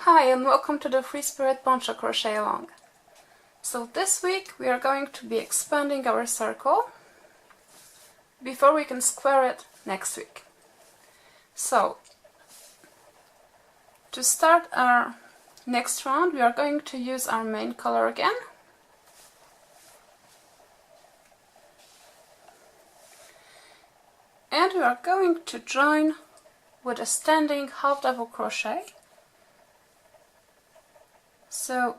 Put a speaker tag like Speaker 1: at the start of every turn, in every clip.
Speaker 1: Hi and welcome to the free Spirit Poncho Crochet Along. So this week we are going to be expanding our circle before we can square it next week. So to start our next round we are going to use our main color again. And we are going to join with a standing half double crochet. So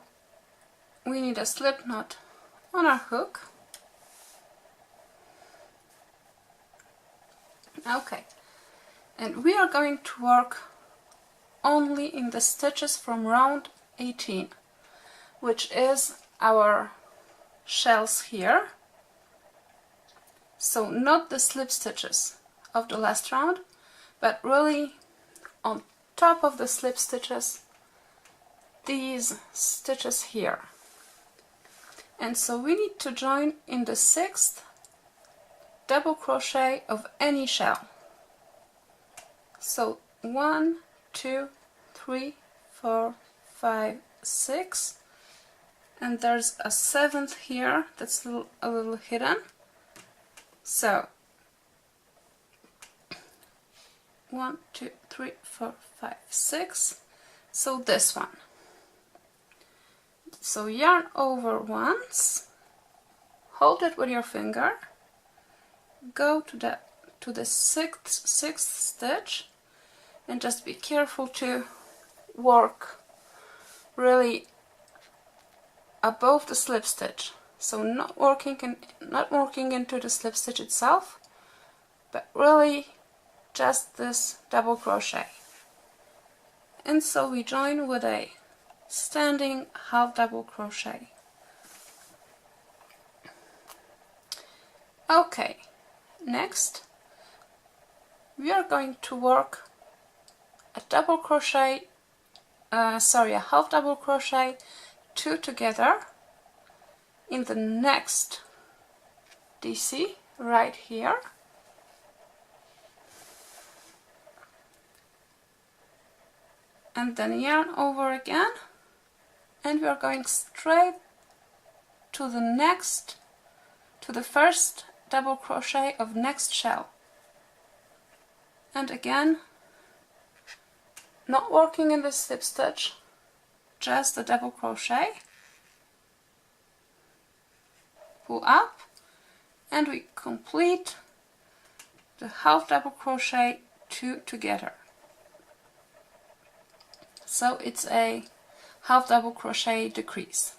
Speaker 1: we need a slip knot on our hook. Okay, and we are going to work only in the stitches from round 18, which is our shells here. So not the slip stitches of the last round, but really on top of the slip stitches, these stitches here. And so we need to join in the 6th double crochet of any shell. So 1, 2, 3, 4, 5, 6, and there's a 7th here that's a little hidden. So 1, 2, 3, 4, 5, 6. So this one. So yarn over once, hold it with your finger, go to the sixth stitch, and just be careful to work really above the slip stitch. So not working into the slip stitch itself, but really just this double crochet. And so we join with a standing half double crochet. Okay, next we are going to work a double crochet, a half double crochet, 2 together in the next DC right here. And then yarn over again, and we are going straight to the first double crochet of next shell. And again, not working in the slip stitch, just a double crochet, pull up, and we complete the half double crochet 2 together. So it's a half double crochet decrease.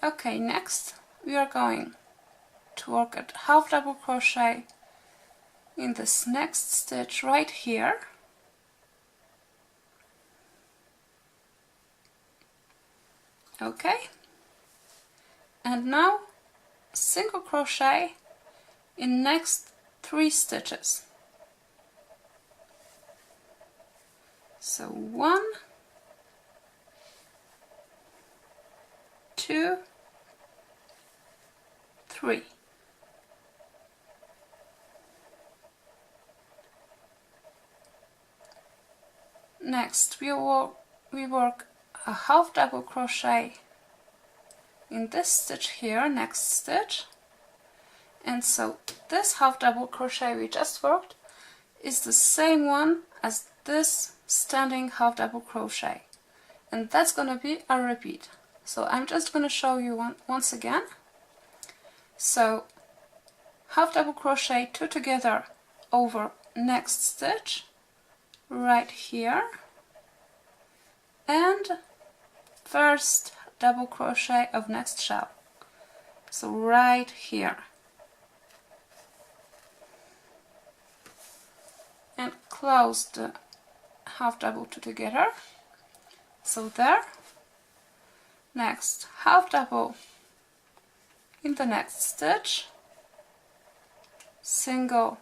Speaker 1: Okay, next we are going to work at half double crochet in this next stitch right here. Okay, and now single crochet in next 3 stitches. So 1, 2, 3. Next we work a half double crochet in this stitch here, next stitch, and so this half double crochet we just worked is the same one as this standing half double crochet, and that's going to be a repeat. So I'm just going to show you once again. So half double crochet 2 together over next stitch right here, and first double crochet of next shell, so right here, and close the half double 2 together, so there. Next half double in the next stitch, single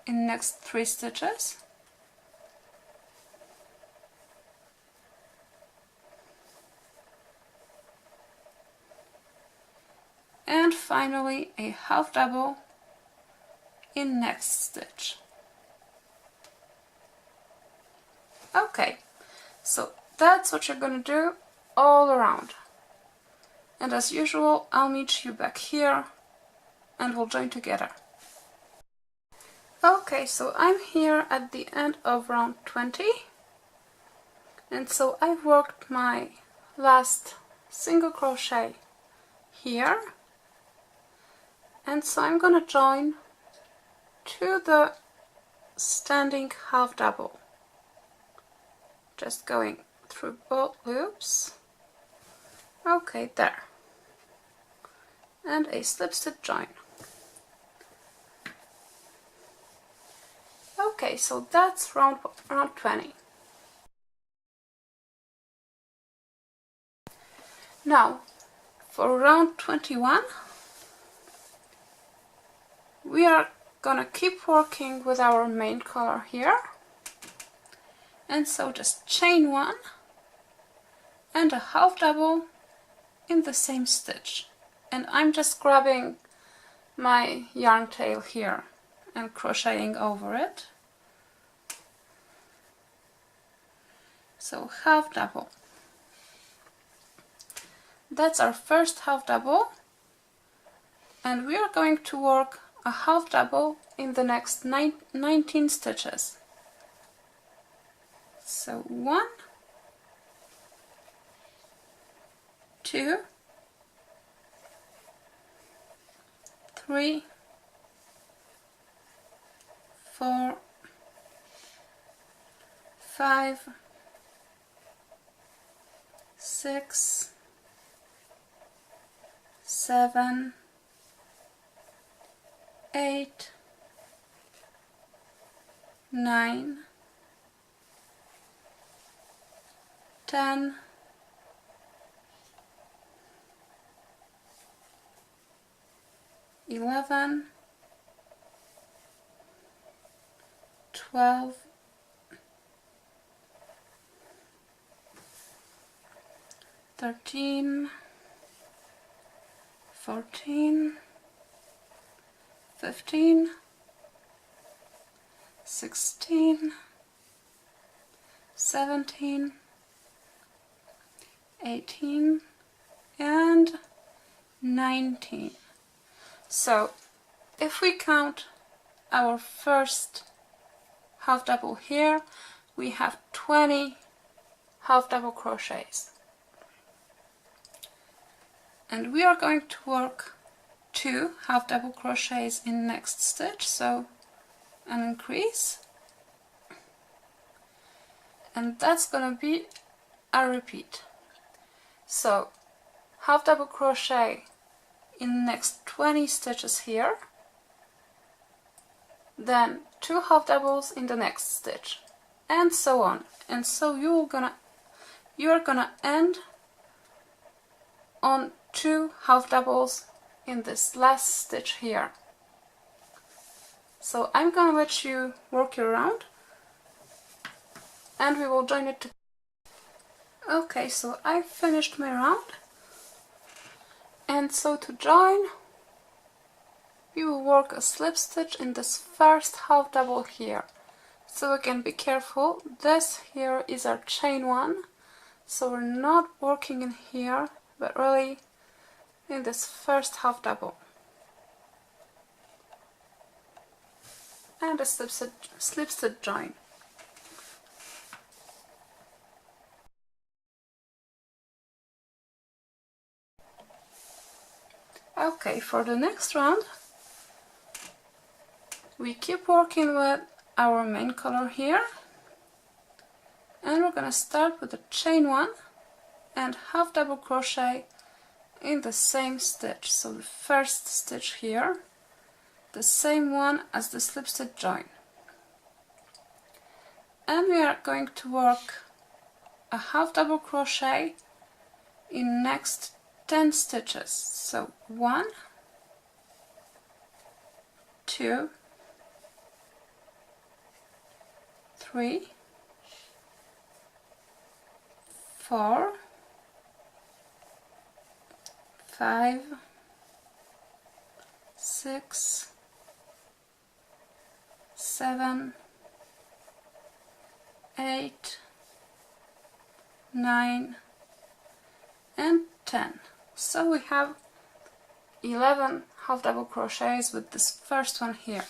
Speaker 1: in next 3 stitches, and finally a half double in next stitch. Okay, So that's what you're gonna do all around. And as usual, I'll meet you back here and we'll join together. Okay, so I'm here at the end of round 20, and so I've worked my last single crochet here, and so I'm gonna join to the standing half double, just going through both loops. Okay, there, and a slip stitch join. Okay, so that's round 20. Now, for round 21, we are gonna keep working with our main color here. And so just chain 1 and a half double in the same stitch. And I'm just grabbing my yarn tail here and crocheting over it. So half double. That's our first half double, and we are going to work a half double in the next 19 stitches. So 1, 2, 3, 4, 5, 6, 7, 8, 9, 10, 11, 12, 13, 14, 15, 16, 17, 18, and 19. So if we count our first half double here, we have 20 half double crochets. And we are going to work 2 half double crochets in next stitch, so an increase, and that's gonna be a repeat. So half double crochet in next 20 stitches here, then 2 half doubles in the next stitch, and so on. And so you're gonna end on 2 half doubles in this last stitch here. So I'm gonna let you work your round and we will join it together. Okay, so I finished my round, and so to join we will work a slip stitch in this first half double here. So again, be careful, this here is our chain 1, so we're not working in here but really in this first half double, and a slip stitch join. Okay, for the next round we keep working with our main color here, and we're gonna start with a chain 1 and half double crochet in the same stitch. So the first stitch here, the same one as the slip stitch join, and we are going to work a half double crochet in next 10 stitches. So 1, 2, 3, 4, 5, 6, 7, 8, 9 and 10. So we have 11 half double crochets with this first one here.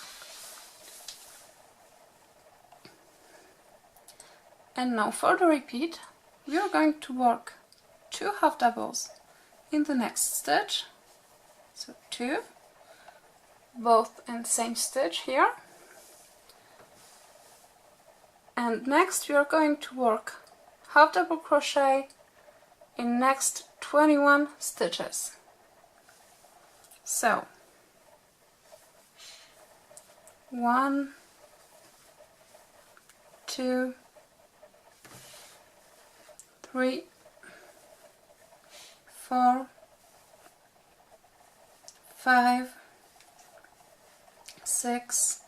Speaker 1: And now for the repeat, we are going to work 2 half doubles in the next stitch, so 2, both in the same stitch here. And next we are going to work half double crochet in next 21 stitches. So 1, 2, 3, 4, 5, 6,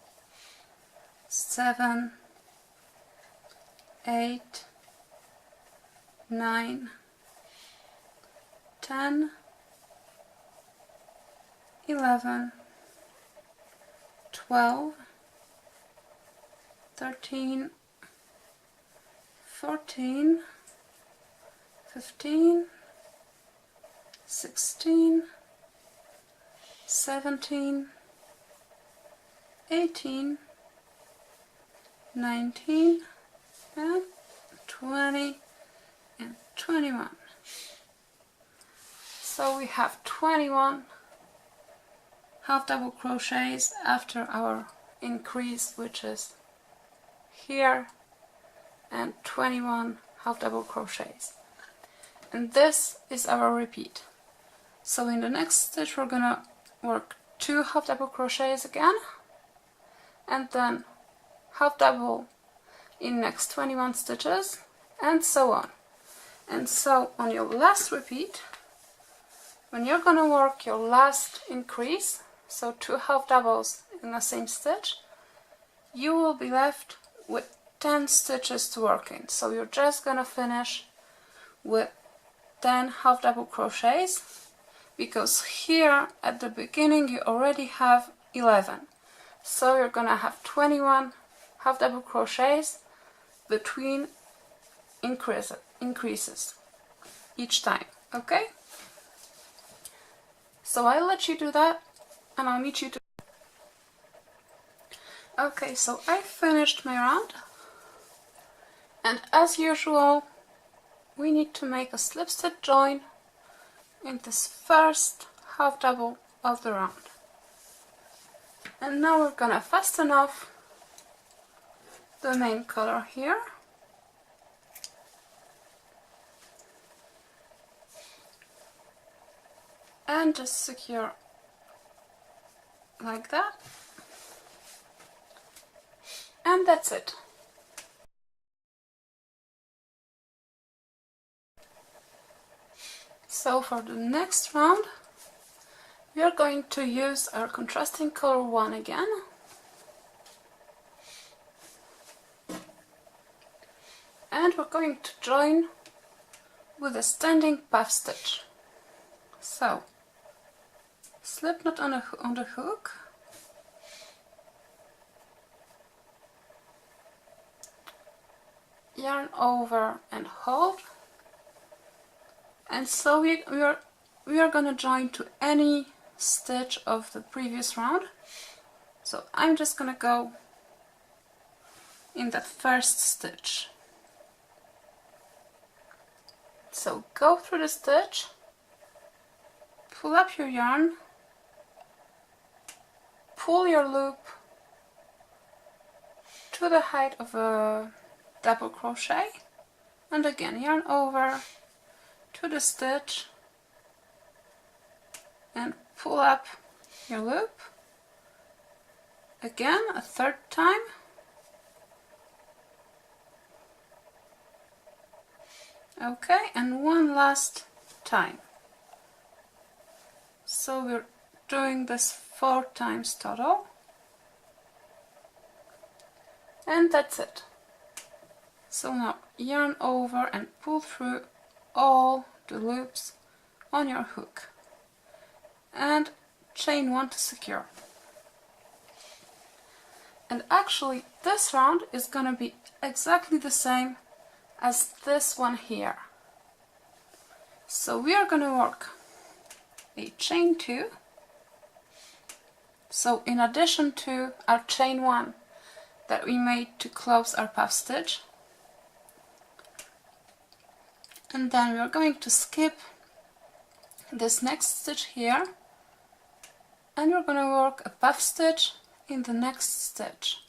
Speaker 1: 7, 8, 9, 10, 11, 12, 13, 14, 15, 16, 17, 18, 19, and 20 and 21. So we have 21 half double crochets after our increase, which is here, and 21 half double crochets. And this is our repeat. So in the next stitch we're gonna work 2 half double crochets again, and then half double in next 21 stitches, and so on. And so on your last repeat, when you're gonna work your last increase, so 2 half doubles in the same stitch, you will be left with 10 stitches to work in. So you're just gonna finish with 10 half double crochets, because here at the beginning you already have 11. So you're gonna have 21 half double crochets between increases each time. Okay? So I'll let you do that, and I'll meet you to... Okay, so I finished my round, and as usual we need to make a slip stitch join in this first half double of the round. And now we're gonna fasten off the main color here, and just secure like that, and that's it. So for the next round we are going to use our contrasting color 1 again, and we're going to join with a standing puff stitch. So slip knot on the hook, yarn over and hold, and so we are going to join to any stitch of the previous round. So I'm just going to go in that first stitch. So go through the stitch, pull up your yarn, pull your loop to the height of a double crochet, and again yarn over to the stitch and pull up your loop again a third time, okay, and one last time. So we're doing this 4 times total, and that's it. So now yarn over and pull through all the loops on your hook and chain 1 to secure. And actually this round is gonna be exactly the same as this one here. So we are going to work a chain 2. So in addition to our chain 1 that we made to close our puff stitch, and then we are going to skip this next stitch here, and we're going to work a puff stitch in the next stitch.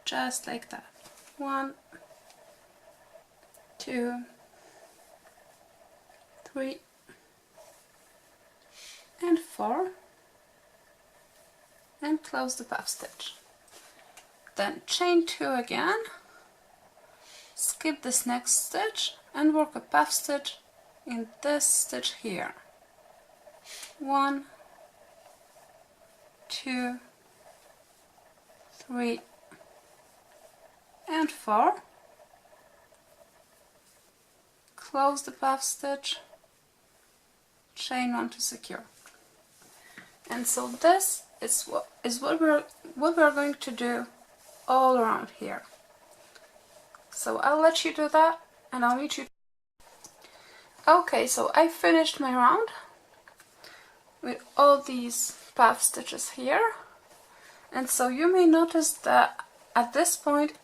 Speaker 1: Just like that. 1, 2, 3, and 4, and close the puff stitch. Then chain 2 again, skip this next stitch and work a puff stitch in this stitch here. 1, 2, 3, and 4. Close the puff stitch, chain 1 to secure. And so this is what we're going to do all around here. So I'll let you do that and I'll meet you. Okay, so I finished my round with all these puff stitches here, and so you may notice that at this point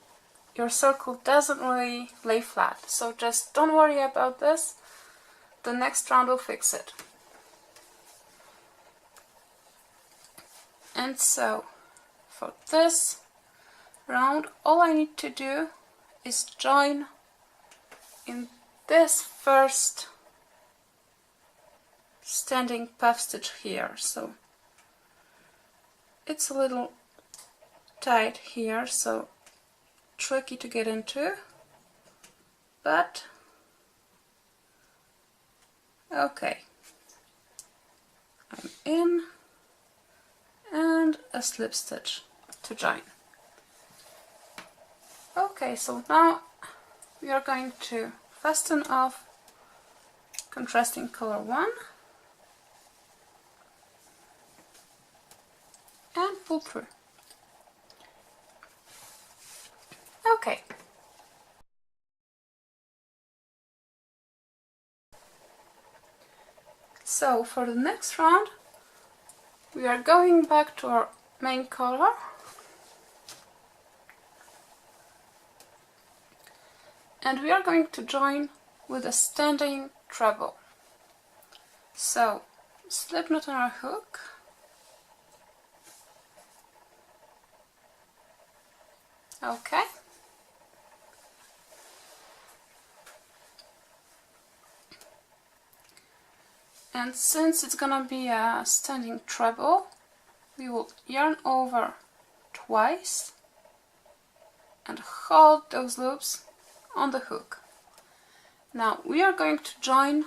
Speaker 1: your circle doesn't really lay flat, so just don't worry about this. The next round will fix it. And so for this round, all I need to do is join in this first standing puff stitch here. So it's a little tight here, so tricky to get into, but okay, I'm in, and a slip stitch to join. Okay, so now we are going to fasten off contrasting color 1 and pull through. Okay. So for the next round, we are going back to our main color and we are going to join with a standing treble. So slip knot on our hook, okay, and since it's gonna be a standing treble, we will yarn over twice and hold those loops on the hook. Now we are going to join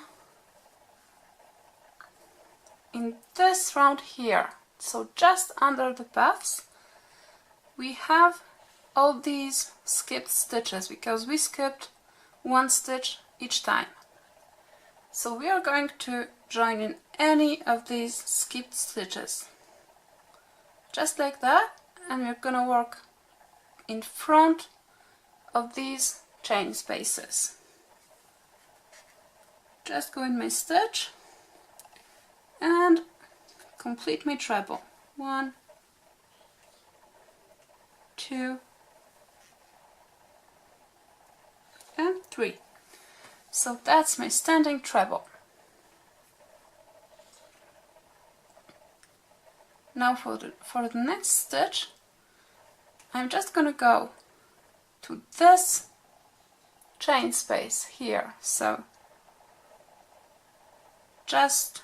Speaker 1: in this round here, so just under the puffs we have all these skipped stitches because we skipped 1 stitch each time. So we are going to join in any of these skipped stitches, just like that, and we're gonna work in front of these chain spaces. Just go in my stitch and complete my treble. 1, 2, and 3. So that's my standing treble. Now for the next stitch, I'm just gonna go to this chain space here, so just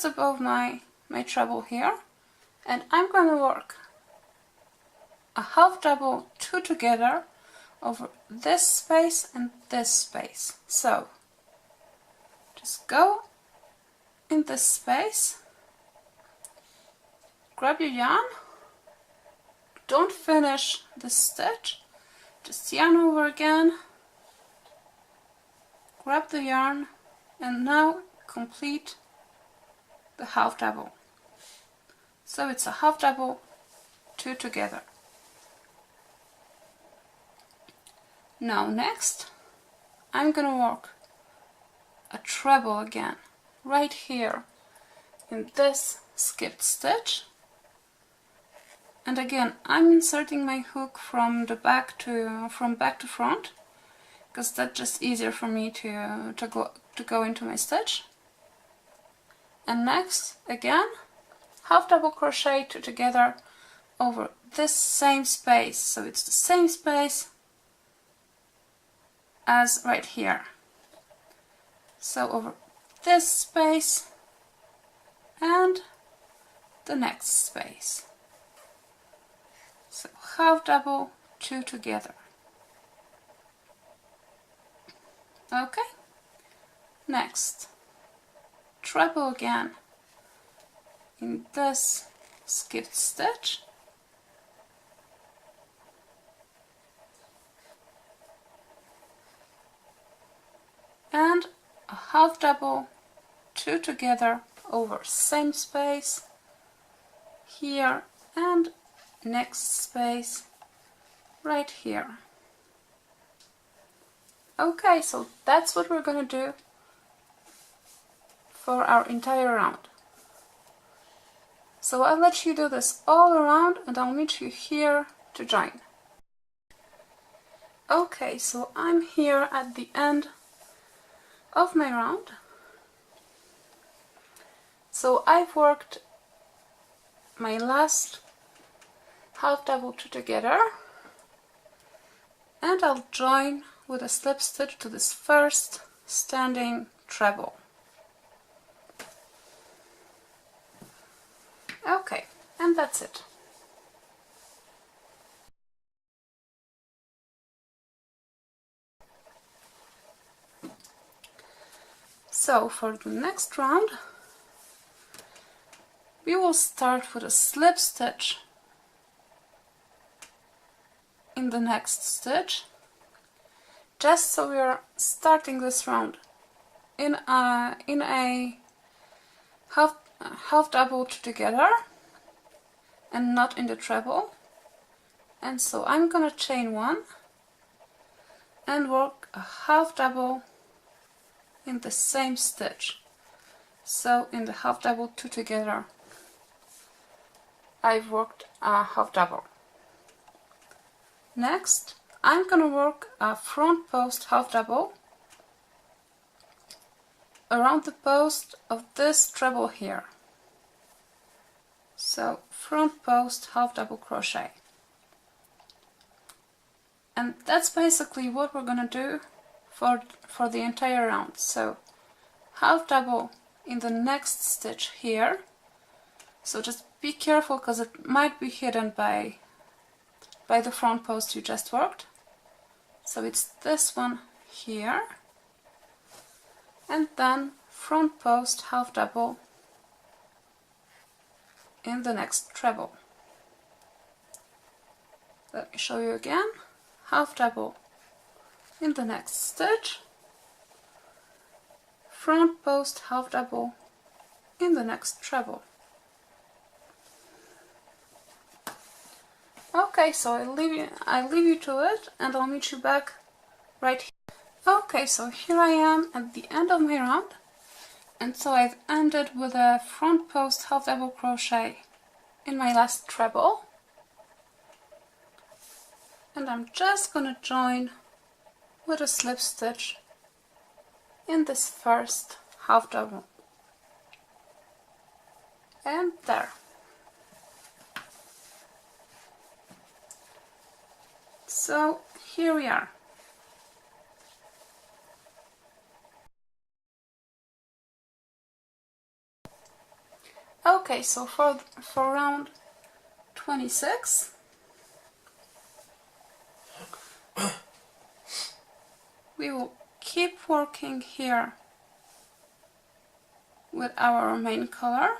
Speaker 1: above my treble here, and I'm gonna work a half double 2 together over this space and this space. So just go in this space, grab your yarn, don't finish the stitch, just yarn over again, grab the yarn, and now complete the half double. So it's a half double 2 together. Now next I'm gonna work a treble again right here in this skipped stitch, and again I'm inserting my hook from back to front, because that's just easier for me to go into my stitch. And next again half double crochet two together over this same space, so it's the same space as right here. So over this space and the next space. So half double, two together. Okay, next treble again in this skipped stitch, and a half double, two together over same space here and next space right here. Okay, so that's what we're gonna do for our entire round. So I'll let you do this all around and I'll meet you here to join. Okay, so I'm here at the end of my round. So I've worked my last half double two together, and I'll join with a slip stitch to this first standing treble. Okay, and that's it. So for the next round we will start with a slip stitch in the next stitch, just so we are starting this round in a half double two together and not in the treble. And so I'm gonna chain one and work a half double in the same stitch. So in the half double two together I've worked a half double. Next I'm gonna work a front post half double around the post of this treble here. So front post half double crochet, and that's basically what we're gonna do for the entire round. So half double in the next stitch here, so just be careful because it might be hidden by the front post you just worked. So it's this one here, and then front post half double in the next treble. Let me show you again. Half double in the next stitch, front post half double in the next treble. Okay, so I leave you to it, and I'll meet you back right here. Okay, so here I am at the end of my round, and so I've ended with a front post half double crochet in my last treble, and I'm just gonna join with a slip stitch in this first half double, and there. So here we are. Okay, so for round 26 we will keep working here with our main color,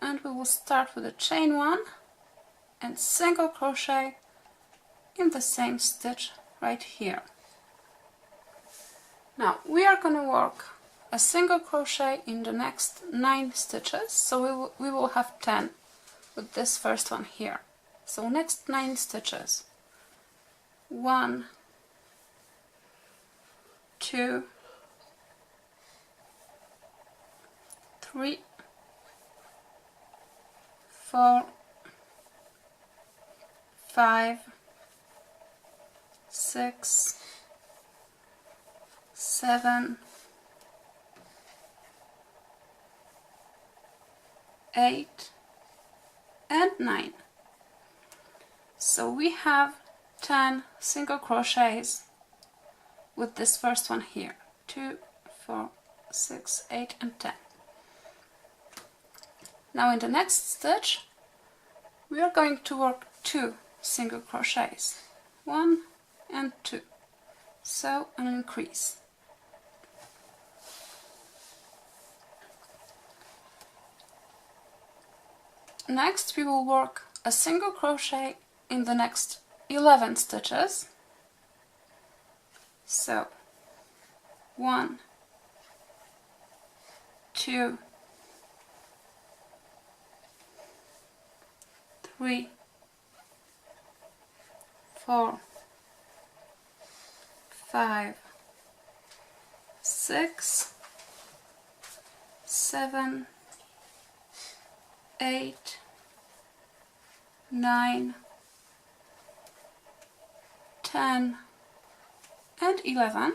Speaker 1: and we will start with a chain one and single crochet in the same stitch right here. Now we are going to work a single crochet in the next 9 stitches, so we will have 10 with this first one here. So next 9 stitches 1, 2, 3, 4, 5, 6, 7, 8, and 9. So we have 10 single crochets with this first one here. 2, 4, 6, 8, and 10. Now in the next stitch we are going to work 2 single crochets, 1 and 2, so an increase. Next we will work a single crochet in the next 11 stitches, so 1, 2, 3, 4, 5, 6, 7, 8, 9, 10, and 11,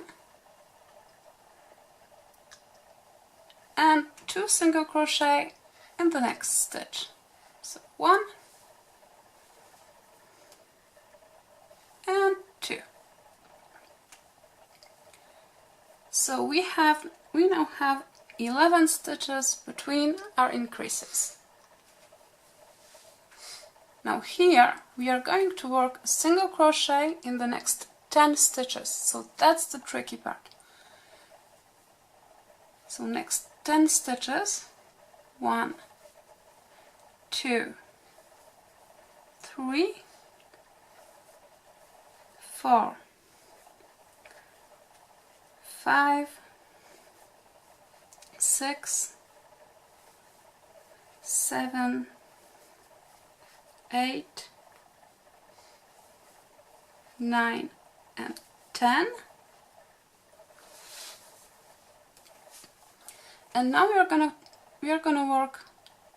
Speaker 1: and 2 single crochet in the next stitch. So 1 and 2. So we now have 11 stitches between our increases. Now here we are going to work a single crochet in the next 10 stitches, so that's the tricky part. So next 10 stitches, 1, 2, 3, 4, 5, 6, 7, 8, 9, and 10. And now we are gonna work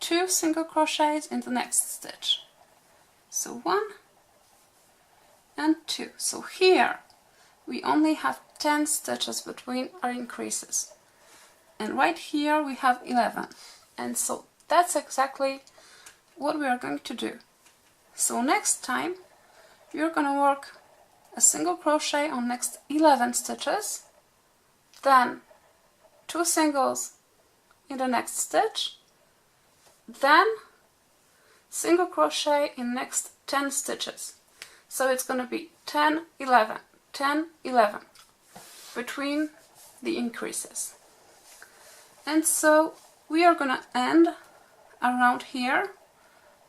Speaker 1: 2 single crochets in the next stitch. So 1 and 2. So here we only have 10 stitches between our increases, and right here we have 11, and so that's exactly what we are going to do. So next time we are going to work a single crochet on next 11 stitches, then 2 singles in the next stitch, then single crochet in next 10 stitches. So it's going to be 10, 11, 10, 11 between the increases. And so we are going to end around here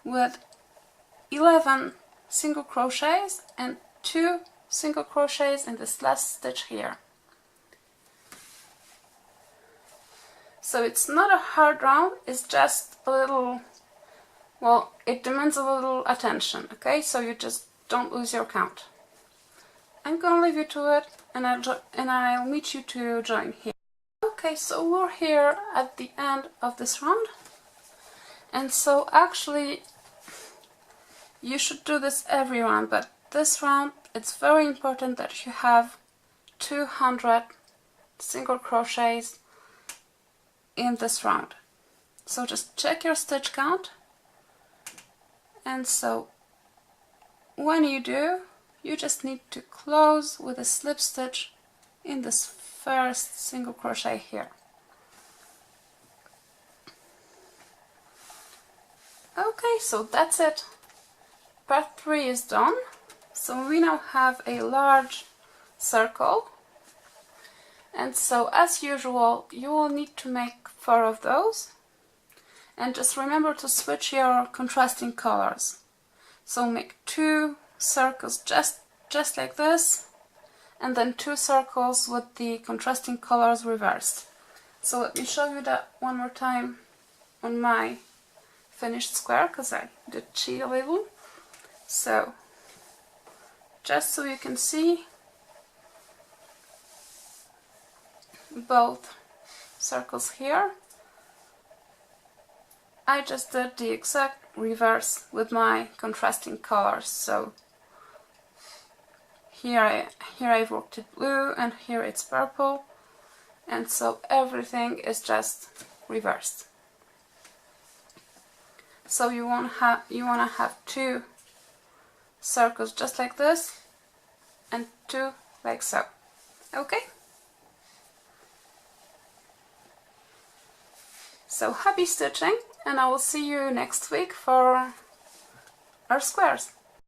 Speaker 1: with 11 single crochets and 2 single crochets in this last stitch here. So it's not a hard round, it's just a little, well, it demands a little attention, okay? So you just don't lose your count. I'm gonna leave you to it, and I'll meet you to join here. Okay, so we're here at the end of this round, and so actually you should do this every round, but this round it's very important that you have 200 single crochets in this round. So just check your stitch count, and so when you do, you just need to close with a slip stitch in this first single crochet here. Okay, so that's it. Part 3 is done. So we now have a large circle, and so as usual you will need to make 4 of those, and just remember to switch your contrasting colors. So make 2 circles just like this, and then 2 circles with the contrasting colors reversed. So let me show you that one more time on my finished square, because I did cheat a little. So just so you can see both circles here, I just did the exact reverse with my contrasting colors. So here I've worked it blue and here it's purple, and so everything is just reversed. So you want to have 2 circles just like this and 2 like so. Okay? So happy stitching, and I will see you next week for our squares.